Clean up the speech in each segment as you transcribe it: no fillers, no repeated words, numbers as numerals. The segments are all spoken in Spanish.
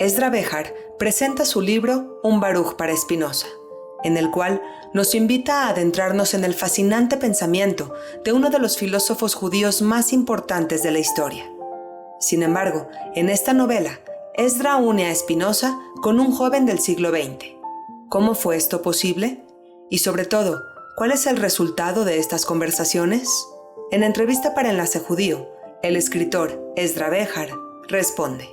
Esdra Béjar presenta su libro Un Baruj para Spinoza, en el cual nos invita a adentrarnos en el fascinante pensamiento de uno de los filósofos judíos más importantes de la historia. Sin embargo, en esta novela, Esdra une a Spinoza con un joven del siglo XX. ¿Cómo fue esto posible? Y sobre todo, ¿cuál es el resultado de estas conversaciones? En entrevista para Enlace Judío, el escritor Esdra Béjar responde.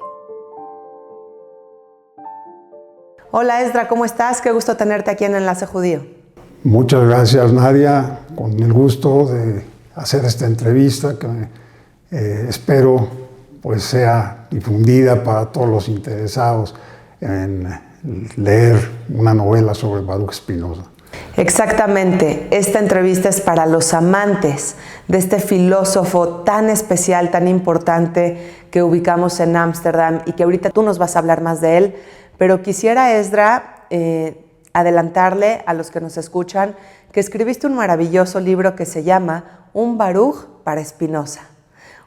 Hola Esdra, ¿cómo estás? Qué gusto tenerte aquí en Enlace Judío. Muchas gracias, Nadia, con el gusto de hacer esta entrevista que espero pues sea difundida para todos los interesados en leer una novela sobre Baruch Spinoza. Exactamente, esta entrevista es para los amantes de este filósofo tan especial, tan importante que ubicamos en Ámsterdam y que ahorita tú nos vas a hablar más de él, pero quisiera, Esdra, adelantarle a los que nos escuchan que escribiste un maravilloso libro que se llama Un Baruj para Spinoza.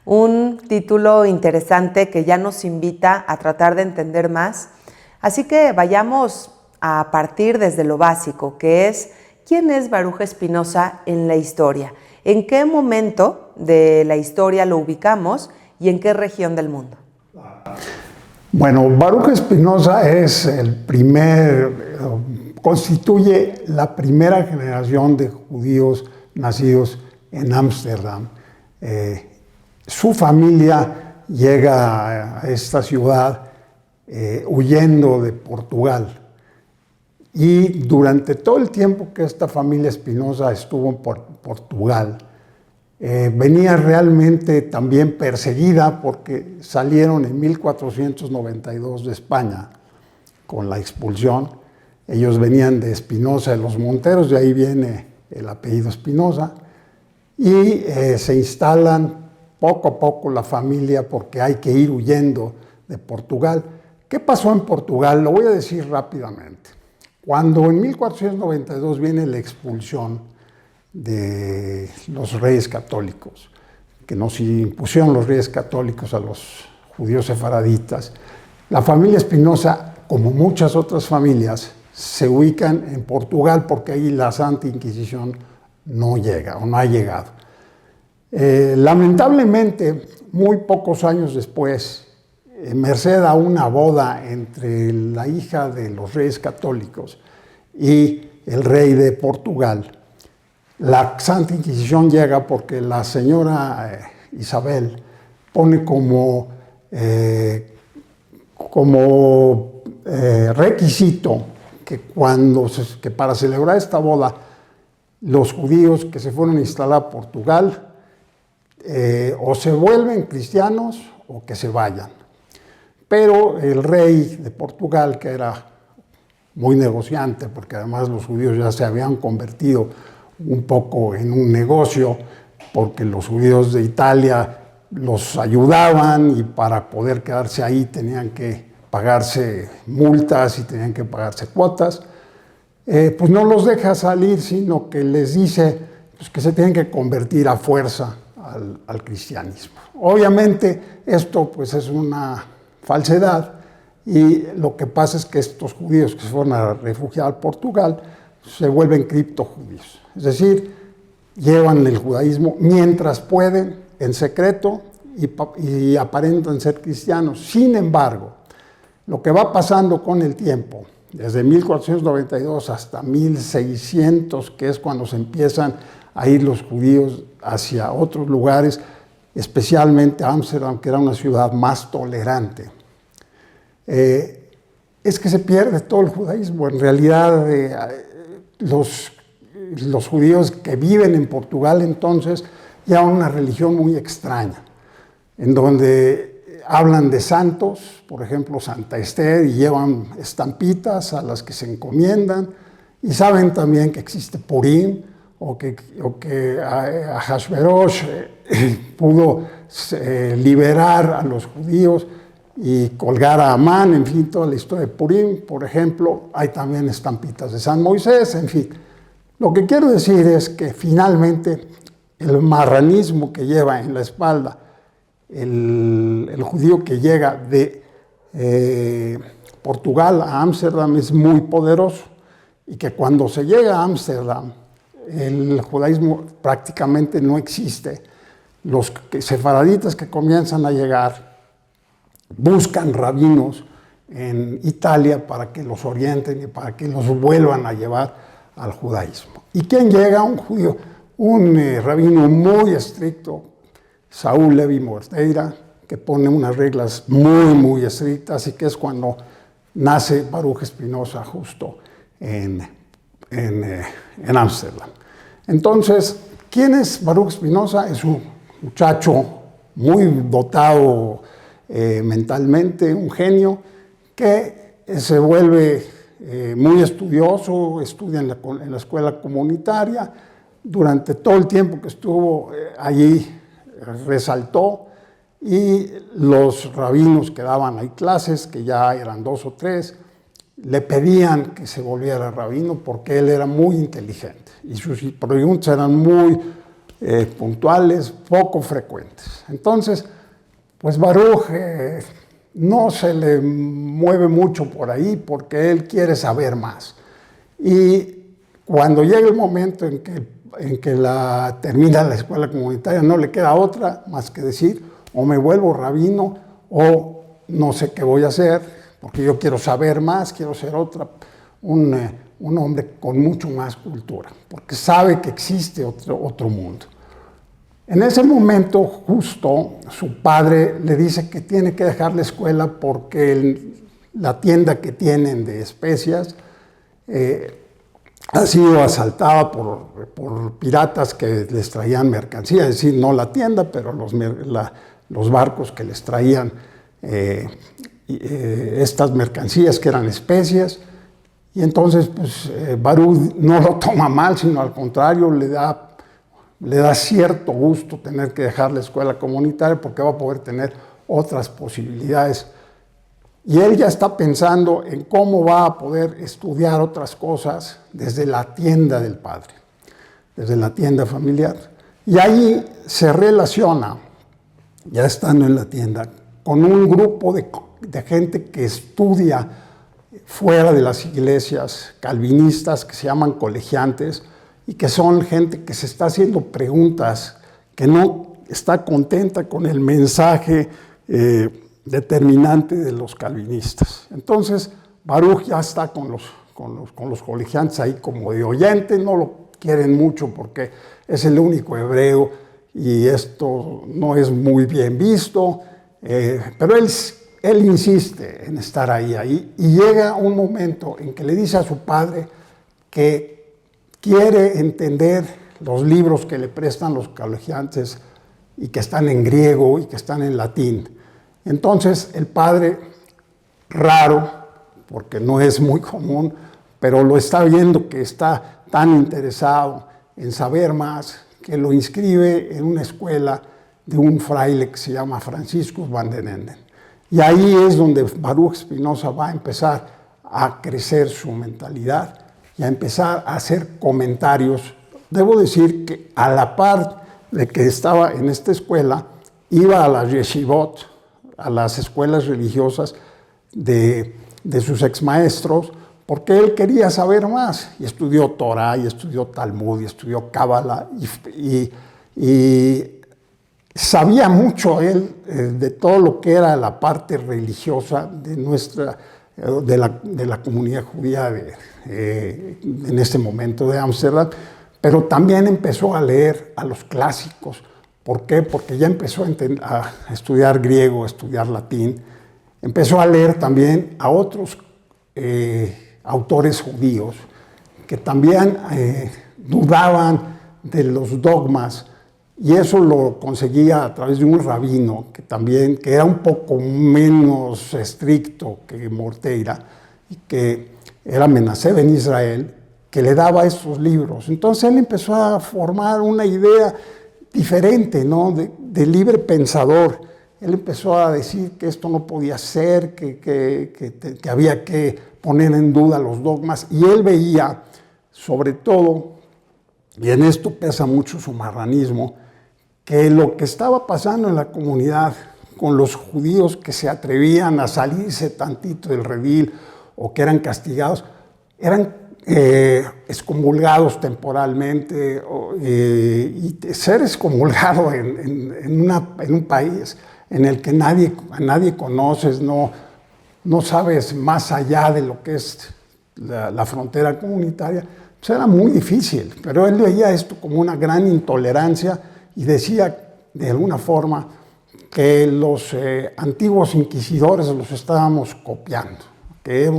Un título interesante que ya nos invita a tratar de entender más. Así que vayamos a partir desde lo básico, que es ¿quién es Baruch Spinoza en la historia? ¿En qué momento de la historia lo ubicamos y en qué región del mundo? Bueno, Baruch Spinoza es constituye la primera generación de judíos nacidos en Ámsterdam. Su familia llega a esta ciudad huyendo de Portugal. Y durante todo el tiempo que esta familia Spinoza estuvo en Portugal, venía realmente también perseguida porque salieron en 1492 de España con la expulsión. Ellos venían de Espinosa de los Monteros, de ahí viene el apellido Spinoza, y se instalan poco a poco la familia porque hay que ir huyendo de Portugal. ¿Qué pasó en Portugal? Lo voy a decir rápidamente. Cuando en 1492 viene la expulsión de los reyes católicos, que nos impusieron los reyes católicos a los judíos sefaraditas, la familia Spinoza, como muchas otras familias, se ubican en Portugal porque ahí la Santa Inquisición no llega o no ha llegado. Lamentablemente, muy pocos años después, merced a una boda entre la hija de los reyes católicos y el rey de Portugal, la Santa Inquisición llega porque la señora Isabel pone como requisito que para celebrar esta boda, los judíos que se fueron a instalar a Portugal o se vuelven cristianos o que se vayan. Pero el rey de Portugal, que era muy negociante, porque además los judíos ya se habían convertido un poco en un negocio, porque los judíos de Italia los ayudaban y para poder quedarse ahí tenían que pagarse multas y tenían que pagarse cuotas, pues no los deja salir, sino que les dice pues, que se tienen que convertir a fuerza al cristianismo. Obviamente esto pues es una falsedad y lo que pasa es que estos judíos que se fueron a refugiar a Portugal se vuelven criptojudíos, es decir, llevan el judaísmo mientras pueden en secreto y aparentan ser cristianos. Sin embargo, lo que va pasando con el tiempo, desde 1492 hasta 1600, que es cuando se empiezan a ir los judíos hacia otros lugares, especialmente Ámsterdam, que era una ciudad más tolerante, es que se pierde todo el judaísmo. En realidad, los judíos que viven en Portugal entonces llevan una religión muy extraña, en donde hablan de santos, por ejemplo Santa Esther, y llevan estampitas a las que se encomiendan, y saben también que existe Purim, o que Ahasverosh pudo liberar a los judíos y colgar a Amán, en fin, toda la historia de Purim, por ejemplo. Hay también estampitas de San Moisés, en fin. Lo que quiero decir es que finalmente el marranismo que lleva en la espalda el judío que llega de Portugal a Ámsterdam es muy poderoso y que cuando se llega a Ámsterdam el judaísmo prácticamente no existe. Los sefaraditas que comienzan a llegar buscan rabinos en Italia para que los orienten y para que los vuelvan a llevar al judaísmo. ¿Y quién llega? Un judío, un rabino muy estricto, Saúl Levi Morteira, que pone unas reglas muy estrictas y que es cuando nace Baruch Spinoza justo en Ámsterdam. Entonces, ¿quién es Baruch Spinoza? Es un muchacho muy dotado mentalmente, un genio, que se vuelve muy estudioso, estudia en la escuela comunitaria. Durante todo el tiempo que estuvo allí resaltó, y los rabinos que daban ahí clases, que ya eran 2 o 3, le pedían que se volviera rabino porque él era muy inteligente y sus preguntas eran muy puntuales, poco frecuentes. Entonces, pues Baruch no se le mueve mucho por ahí porque él quiere saber más. Y cuando llega el momento en que termina la escuela comunitaria, no le queda otra más que decir: o me vuelvo rabino o no sé qué voy a hacer, porque yo quiero saber más, quiero ser un hombre con mucho más cultura, porque sabe que existe otro mundo. En ese momento, justo, su padre le dice que tiene que dejar la escuela porque la tienda que tienen de especias ha sido asaltada por piratas que les traían mercancía, es decir, no la tienda, pero los barcos que les traían estas mercancías que eran especias. Y entonces, pues, Baruch no lo toma mal, sino al contrario, le da cierto gusto tener que dejar la escuela comunitaria porque va a poder tener otras posibilidades. Y él ya está pensando en cómo va a poder estudiar otras cosas desde la tienda del padre, desde la tienda familiar. Y ahí se relaciona, ya estando en la tienda, con un grupo de gente que estudia fuera de las iglesias calvinistas, que se llaman colegiantes, y que son gente que se está haciendo preguntas, que no está contenta con el mensaje determinante de los calvinistas. Entonces, Baruch ya está con los colegiantes ahí como de oyente, no lo quieren mucho porque es el único hebreo y esto no es muy bien visto, pero él insiste en estar ahí, y llega un momento en que le dice a su padre que quiere entender los libros que le prestan los colegiantes y que están en griego y que están en latín. Entonces el padre, raro, porque no es muy común, pero lo está viendo que está tan interesado en saber más, que lo inscribe en una escuela de un fraile que se llama Franciscus van den Enden. Y ahí es donde Baruch Spinoza va a empezar a crecer su mentalidad y a empezar a hacer comentarios. Debo decir que a la par de que estaba en esta escuela, iba a las yeshivot, a las escuelas religiosas de sus exmaestros, porque él quería saber más, y estudió Torah, y estudió Talmud, y estudió Cábala, y sabía mucho él de todo lo que era la parte religiosa de la comunidad judía en este momento de Ámsterdam, pero también empezó a leer a los clásicos. ¿Por qué? Porque ya empezó a estudiar griego, a estudiar latín, empezó a leer también a otros autores judíos que también dudaban de los dogmas, y eso lo conseguía a través de un rabino que era un poco menos estricto que Morteira, y que era Menasé ben Israel, que le daba estos libros. Entonces él empezó a formar una idea diferente, ¿no? de libre pensador. Él empezó a decir que esto no podía ser, que había que poner en duda los dogmas, y él veía, sobre todo, y en esto pesa mucho su marranismo, que lo que estaba pasando en la comunidad con los judíos que se atrevían a salirse tantito del redil o que eran castigados, eran excomulgados temporalmente, y ser excomulgado en un país en el que a nadie conoces, no sabes más allá de lo que es la frontera comunitaria, pues era muy difícil. Pero él veía esto como una gran intolerancia y decía de alguna forma que los antiguos inquisidores los estábamos copiando, que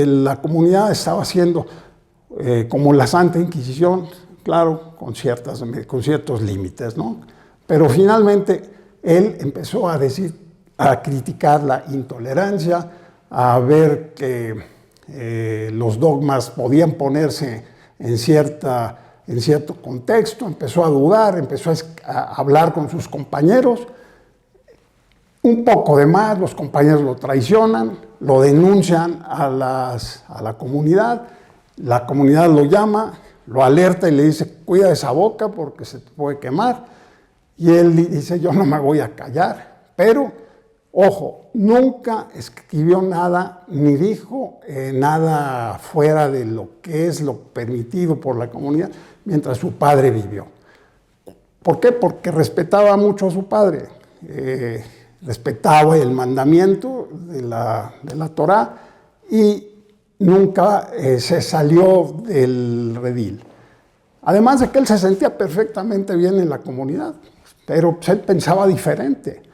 la comunidad estaba haciendo como la Santa Inquisición, claro, con ciertos límites, ¿no? Pero finalmente él empezó a criticar la intolerancia, a ver que los dogmas podían ponerse en cierto contexto, empezó a dudar, empezó a hablar con sus compañeros. Un poco de más, los compañeros lo traicionan, lo denuncian a la comunidad lo llama, lo alerta y le dice, cuida esa boca porque se te puede quemar. Y él dice, yo no me voy a callar, pero, ojo, nunca escribió nada, ni dijo nada fuera de lo que es lo permitido por la comunidad mientras su padre vivió. ¿Por qué? Porque respetaba mucho a su padre. Respetaba el mandamiento de la Torá y nunca se salió del redil. Además de que él se sentía perfectamente bien en la comunidad, pero pues, él pensaba diferente.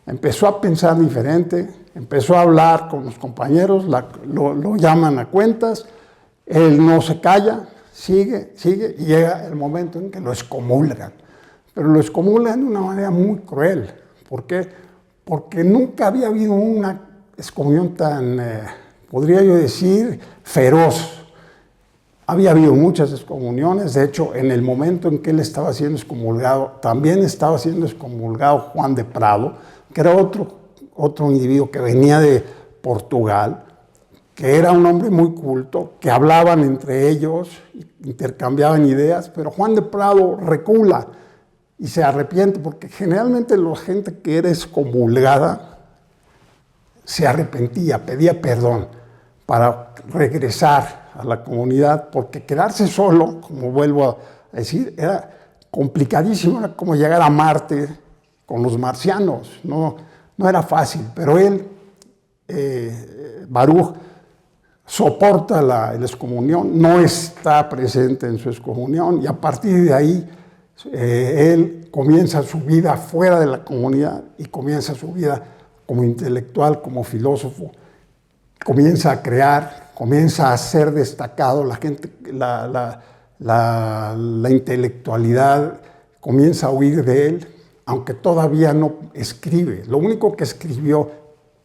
Empezó a pensar diferente, empezó a hablar con los compañeros, lo llaman a cuentas, él no se calla, sigue, y llega el momento en que lo excomulgan. Pero lo excomulgan de una manera muy cruel. ¿Por qué? Porque nunca había habido una excomunión tan, podría yo decir, feroz. Había habido muchas excomuniones, de hecho, en el momento en que él estaba siendo excomulgado, también estaba siendo excomulgado Juan de Prado, que era otro individuo que venía de Portugal, que era un hombre muy culto, que hablaban entre ellos, intercambiaban ideas, pero Juan de Prado recula y se arrepiente, porque generalmente la gente que era excomulgada se arrepentía, pedía perdón para regresar a la comunidad, porque quedarse solo, como vuelvo a decir, era complicadísimo, era como llegar a Marte con los marcianos, no era fácil, pero él, Baruch, soporta la excomunión, no está presente en su excomunión, y a partir de ahí él comienza su vida fuera de la comunidad y comienza su vida como intelectual, como filósofo, comienza a crear, comienza a ser destacado, la gente, la intelectualidad comienza a huir de él, aunque todavía no escribe. Lo único que escribió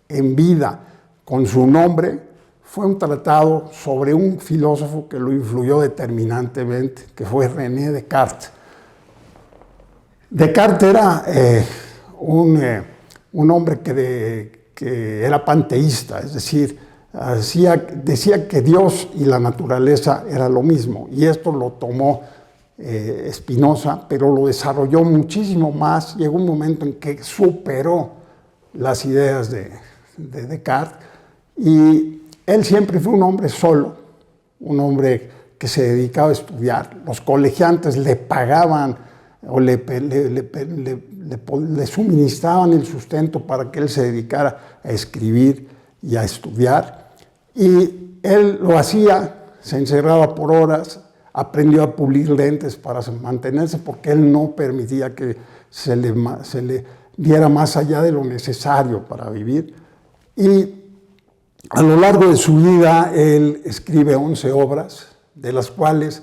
en vida con su nombre fue un tratado sobre un filósofo que lo influyó determinantemente, que fue René Descartes. Descartes era un hombre que era panteísta, es decir, decía que Dios y la naturaleza era lo mismo, y esto lo tomó Spinoza, pero lo desarrolló muchísimo más. Llegó un momento en que superó las ideas de Descartes, y él siempre fue un hombre solo, un hombre que se dedicaba a estudiar. Los colegiantes le pagaban o le suministraban el sustento para que él se dedicara a escribir y a estudiar. Y él lo hacía, se encerraba por horas, aprendió a pulir lentes para mantenerse, porque él no permitía que se le diera más allá de lo necesario para vivir. Y a lo largo de su vida, él escribe 11 obras, de las cuales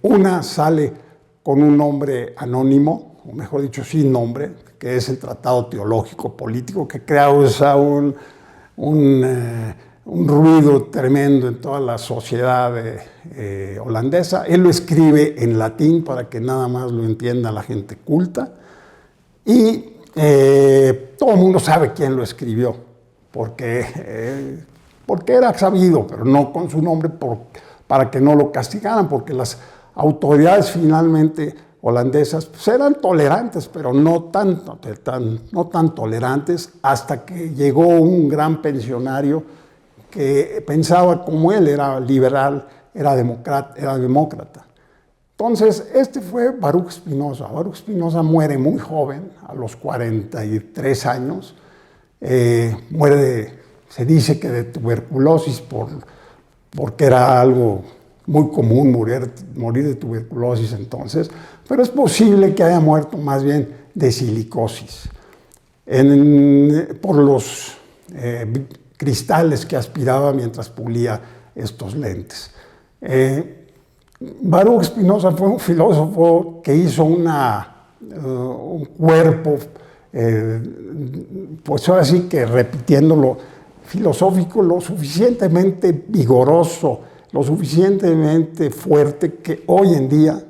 una sale con un nombre anónimo, o mejor dicho, sin nombre, que es el Tratado Teológico Político, que causa un ruido tremendo en toda la sociedad holandesa. Él lo escribe en latín para que nada más lo entienda la gente culta, y todo el mundo sabe quién lo escribió, porque era sabido, pero no con su nombre, para que no lo castigaran, porque las autoridades finalmente holandesas, pues eran tolerantes, pero no tan tolerantes, hasta que llegó un gran pensionario que pensaba como él, era liberal, era demócrata. Entonces, este fue Baruch Spinoza. Baruch Spinoza muere muy joven, a los 43 años. Se dice que de tuberculosis, porque era algo muy común morir de tuberculosis entonces, pero es posible que haya muerto más bien de silicosis, por los cristales que aspiraba mientras pulía estos lentes. Baruch Spinoza fue un filósofo que hizo un cuerpo, pues ahora sí que repitiéndolo, filosófico, lo suficientemente vigoroso, lo suficientemente fuerte, que hoy en día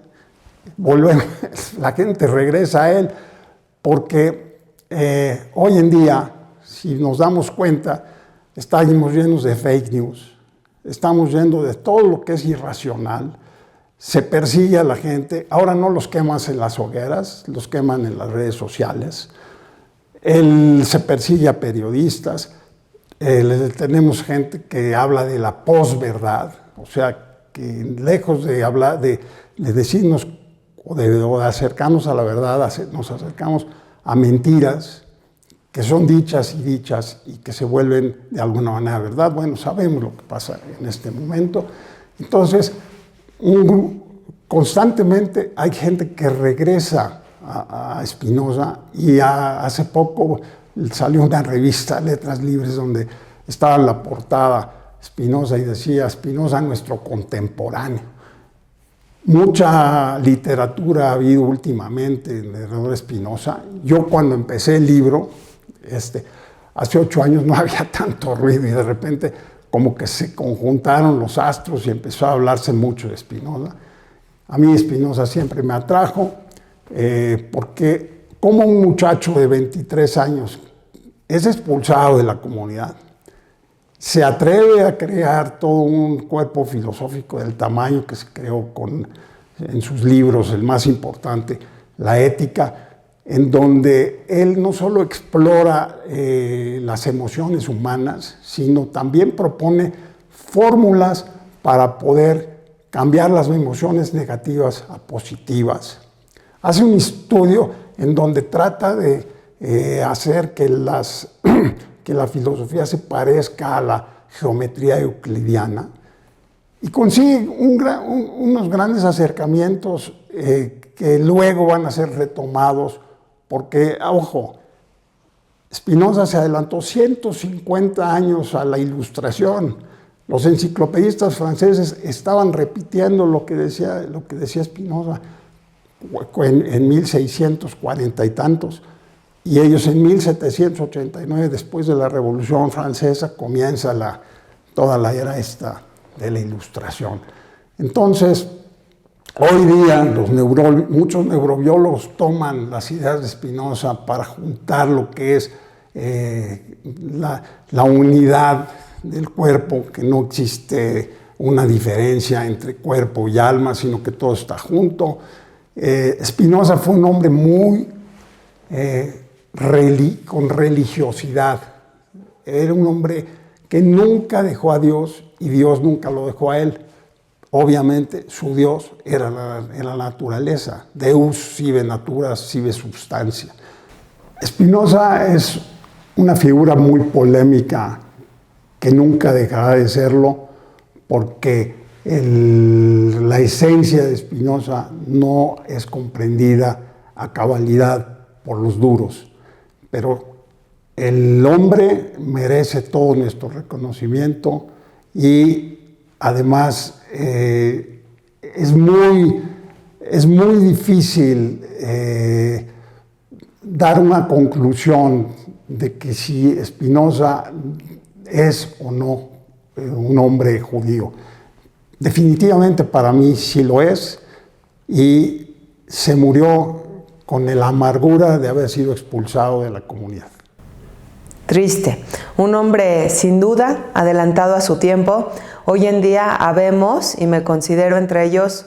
la gente regresa a él, porque hoy en día, si nos damos cuenta, estamos llenos de fake news, estamos llenos de todo lo que es irracional. Se persigue a la gente, ahora no los quemas en las hogueras, los queman en las redes sociales. Se persigue a periodistas, tenemos gente que habla de la posverdad, o sea, que lejos de hablar, de decirnos o de acercarnos a la verdad, nos acercamos a mentiras que son dichas y que se vuelven de alguna manera verdad. Bueno, sabemos lo que pasa en este momento. Entonces, constantemente hay gente que regresa a Spinoza, y hace poco salió una revista, Letras Libres, donde estaba en la portada Spinoza y decía: Spinoza, nuestro contemporáneo. Mucha literatura ha habido últimamente alrededor de Spinoza. Yo, cuando empecé el libro, hace 8 años, no había tanto ruido, y de repente como que se conjuntaron los astros y empezó a hablarse mucho de Spinoza. A mí Spinoza siempre me atrajo, porque como un muchacho de 23 años es expulsado de la comunidad, se atreve a crear todo un cuerpo filosófico del tamaño que se creó en sus libros, el más importante, La Ética, en donde él no solo explora las emociones humanas, sino también propone fórmulas para poder cambiar las emociones negativas a positivas. Hace un estudio en donde trata de hacer que la filosofía se parezca a la geometría euclidiana, y consigue unos grandes acercamientos que luego van a ser retomados, porque, ojo, Spinoza se adelantó 150 años a la Ilustración. Los enciclopedistas franceses estaban repitiendo lo que decía Spinoza en 1640 y tantos, y ellos en 1789, después de la Revolución Francesa, comienza toda la era esta de la Ilustración. Entonces, hoy día muchos neurobiólogos toman las ideas de Spinoza para juntar lo que es la unidad del cuerpo, que no existe una diferencia entre cuerpo y alma, sino que todo está junto. Spinoza fue un hombre muy con religiosidad. Era un hombre que nunca dejó a Dios, y Dios nunca lo dejó a él. Obviamente su Dios era la naturaleza. Deus sive natura, sive substancia. Spinoza es una figura muy polémica, que nunca dejará de serlo, porque la esencia de Spinoza no es comprendida a cabalidad por los duros. Pero el hombre merece todo nuestro reconocimiento, y además es muy difícil dar una conclusión de que si Spinoza es o no un hombre judío. Definitivamente para mí sí lo es, y se murió con la amargura de haber sido expulsado de la comunidad. Triste. Un hombre sin duda adelantado a su tiempo. Hoy en día habemos, y me considero entre ellos,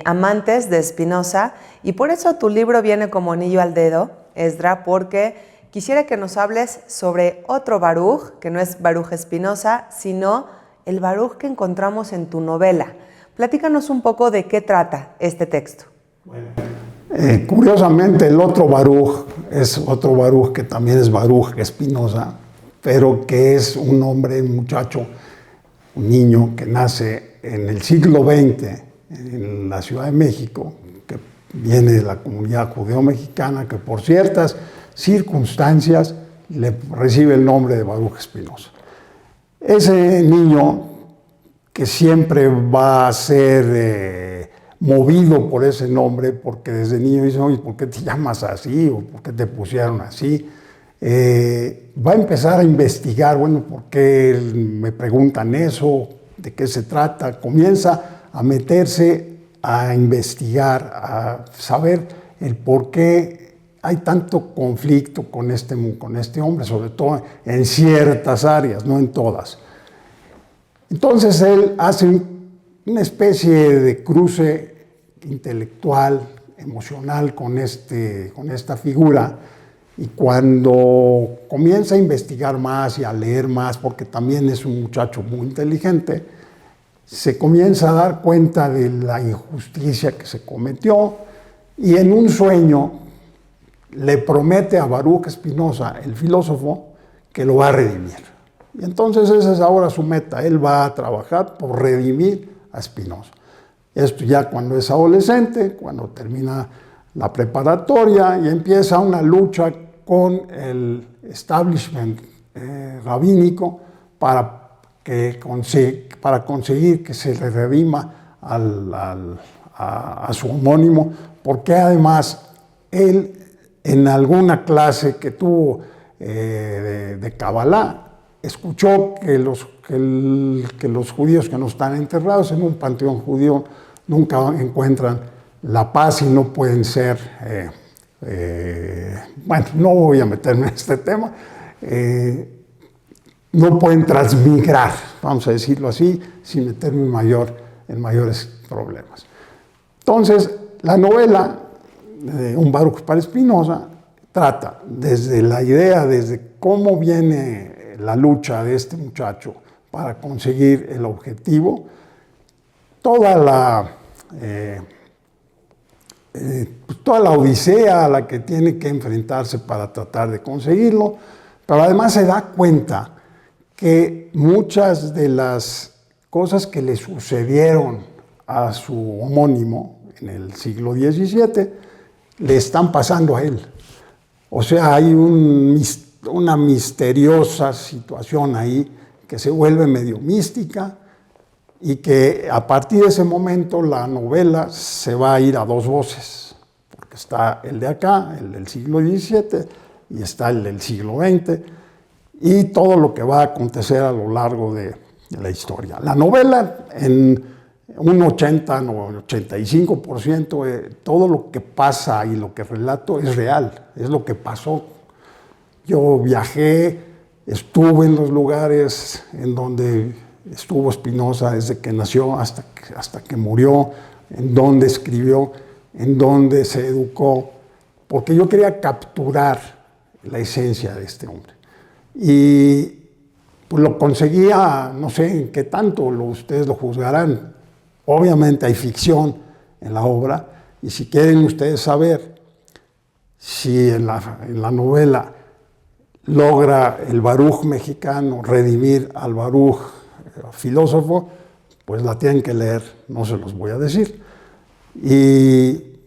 amantes de Spinoza, y por eso tu libro viene como anillo al dedo, Esdra, porque quisiera que nos hables sobre otro Baruch, que no es Baruch Spinoza, sino el Baruch que encontramos en tu novela. Platícanos un poco de qué trata este texto. Bueno, curiosamente, el otro Baruch es otro Baruch que también es Baruch Spinoza, pero que es un hombre, un muchacho, un niño que nace en el siglo XX en la Ciudad de México, que viene de la comunidad judeo-mexicana, que por ciertas circunstancias le recibe el nombre de Baruch Spinoza. Ese niño que siempre va a ser movido por ese nombre, porque desde niño dice, oye, ¿por qué te llamas así? ¿O por qué te pusieron así? Va a empezar a investigar, bueno, ¿por qué me preguntan eso? ¿De qué se trata? Comienza a meterse a investigar, a saber el por qué hay tanto conflicto con este hombre, sobre todo en ciertas áreas, no en todas. Entonces él hace una especie de cruce intelectual, emocional con esta figura, y cuando comienza a investigar más y a leer más, porque también es un muchacho muy inteligente, se comienza a dar cuenta de la injusticia que se cometió, y en un sueño le promete a Baruch Spinoza, el filósofo, que lo va a redimir. Y entonces esa es ahora su meta, él va a trabajar por redimir a Spinoza. Esto ya cuando es adolescente, cuando termina la preparatoria y empieza una lucha con el establishment rabínico para conseguir que se le redima a su homónimo, porque además él en alguna clase que tuvo de Kabbalah escuchó que los judíos que no están enterrados en un panteón judío nunca encuentran la paz y no pueden ser, bueno, no voy a meterme en este tema, no pueden transmigrar, vamos a decirlo así, sin meterme en mayores problemas. Entonces, la novela de Un Baruch para Spinoza trata desde la idea, desde cómo viene la lucha de este muchacho para conseguir el objetivo, toda la odisea a la que tiene que enfrentarse para tratar de conseguirlo, pero además se da cuenta que muchas de las cosas que le sucedieron a su homónimo en el siglo XVII le están pasando a él. O sea, hay una misteriosa situación ahí que se vuelve medio mística y que a partir de ese momento la novela se va a ir a dos voces, porque está el de acá, el del siglo XVII, y está el del siglo XX, y todo lo que va a acontecer a lo largo de la historia. La novela, en un 85%, todo lo que pasa y lo que relato es real, es lo que pasó. Yo viajé, estuve en los lugares en donde estuvo Spinoza desde que nació hasta que murió, en donde escribió, en donde se educó, porque yo quería capturar la esencia de este hombre. Y pues lo conseguía, no sé en qué tanto, ustedes lo juzgarán. Obviamente hay ficción en la obra, y si quieren ustedes saber si en la novela logra el Baruch mexicano redimir al Baruch filósofo, pues la tienen que leer, no se los voy a decir. Y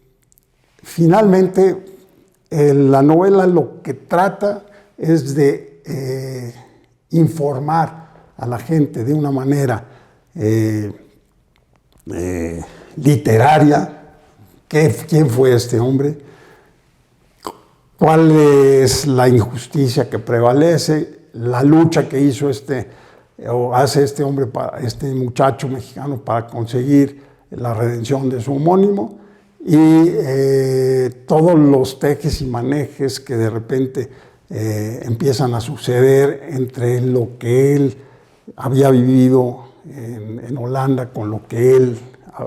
finalmente, la novela lo que trata es de informar a la gente de una manera literaria quién fue este hombre, cuál es la injusticia que prevalece, la lucha que hace este hombre, este muchacho mexicano, para conseguir la redención de su homónimo, y todos los tejes y manejes que de repente empiezan a suceder entre lo que él había vivido en Holanda con lo que él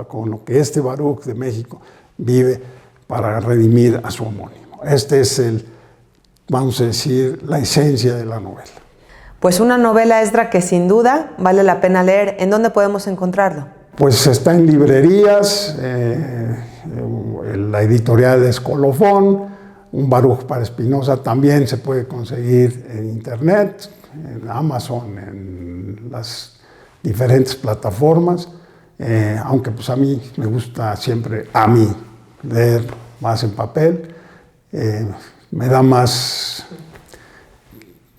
con lo que este Baruch de México vive para redimir a su homónimo. Este es vamos a decir, la esencia de la novela. Pues una novela, Esdra, que sin duda vale la pena leer. ¿En dónde podemos encontrarlo? Pues está en librerías, la editorial es Colofón, un Baruch para Spinoza también se puede conseguir en internet, en Amazon, en las diferentes plataformas, aunque pues a mí me gusta siempre, leer más en papel, me da más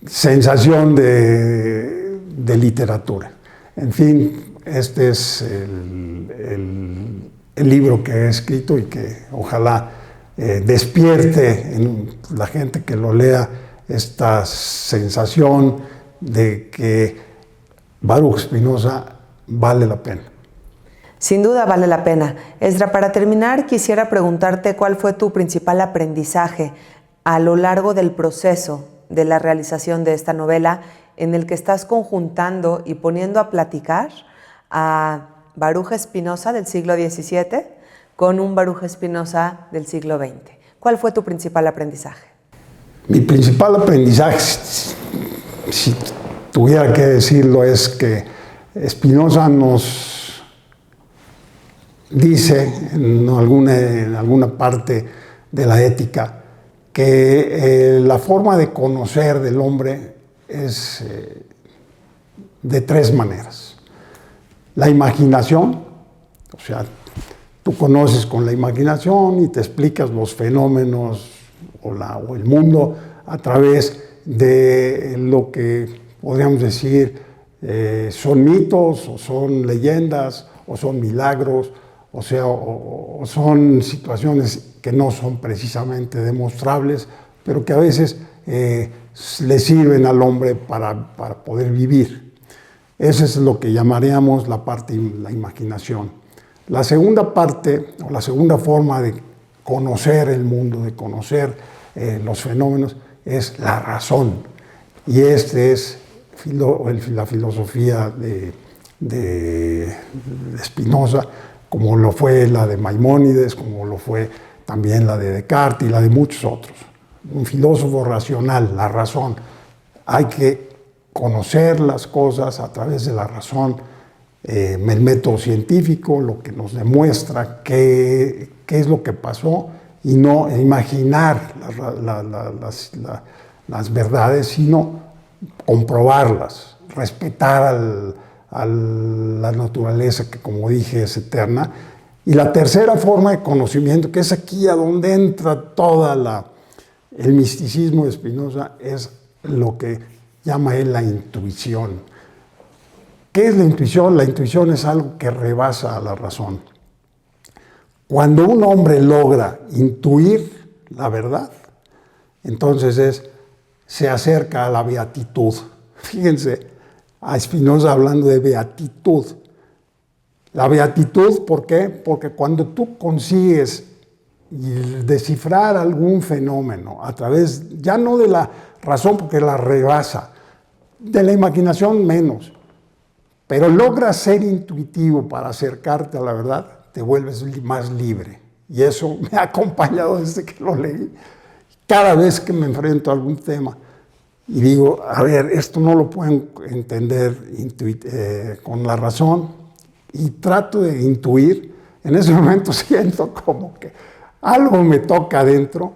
sensación de literatura. En fin, este es el libro que he escrito y que ojalá despierte en la gente que lo lea esta sensación de que Baruch Spinoza vale la pena. Sin duda vale la pena. Esdra, para terminar, quisiera preguntarte cuál fue tu principal aprendizaje a lo largo del proceso de la realización de esta novela, en el que estás conjuntando y poniendo a platicar a Baruch Spinoza del siglo XVII con un Baruch Spinoza del siglo XX. ¿Cuál fue tu principal aprendizaje? Mi principal aprendizaje, si tuviera que decirlo, es que Spinoza nos dice en alguna parte de la ética que la forma de conocer del hombre es de tres maneras. La imaginación, o sea, tú conoces con la imaginación y te explicas los fenómenos o el mundo a través de lo que podríamos decir son mitos, o son leyendas, o son milagros, o sea, o son situaciones que no son precisamente demostrables, pero que a veces le sirven al hombre para poder vivir. Eso es lo que llamaríamos la imaginación. La segunda parte, o la segunda forma de conocer el mundo, de conocer los fenómenos, es la razón. Y este es la filosofía de Spinoza, como lo fue la de Maimónides, como lo fue también la de Descartes y la de muchos otros. Un filósofo racional, la razón. Hay que conocer las cosas a través de la razón, el método científico, lo que nos demuestra qué es lo que pasó, y no imaginar las verdades, sino comprobarlas, respetar a la naturaleza que, como dije, es eterna. Y la tercera forma de conocimiento, que es aquí a donde entra todo el misticismo de Spinoza, es lo que llama él la intuición. ¿Qué es la intuición? La intuición es algo que rebasa a la razón. Cuando un hombre logra intuir la verdad, entonces se acerca a la beatitud. Fíjense, a Spinoza hablando de beatitud. La beatitud, ¿por qué? Porque cuando tú consigues descifrar algún fenómeno a través, ya no de la razón porque la rebasa, de la imaginación menos, pero logras ser intuitivo para acercarte a la verdad, te vuelves más libre. Y eso me ha acompañado desde que lo leí. Cada vez que me enfrento a algún tema y digo, a ver, esto no lo pueden entender con la razón, y trato de intuir, en ese momento siento como que algo me toca adentro,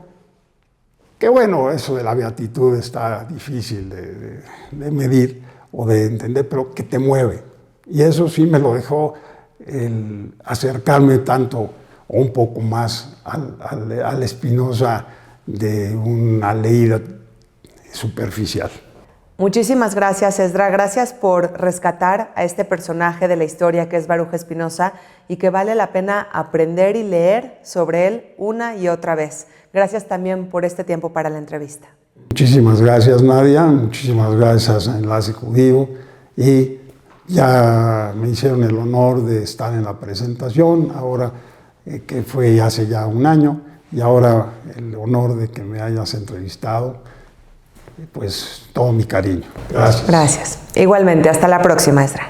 que bueno, eso de la beatitud está difícil de medir o de entender, pero que te mueve. Y eso sí me lo dejó el acercarme tanto o un poco más al Spinoza de una leída superficial. Muchísimas gracias, Esdra. Gracias por rescatar a este personaje de la historia que es Baruch Spinoza y que vale la pena aprender y leer sobre él una y otra vez. Gracias también por este tiempo para la entrevista. Muchísimas gracias, Nadia. Muchísimas gracias a Enlace Judío. Y ya me hicieron el honor de estar en la presentación, ahora que fue hace ya un año, y ahora el honor de que me hayas entrevistado. Pues todo mi cariño. Gracias. Gracias. Igualmente, hasta la próxima, Esdra.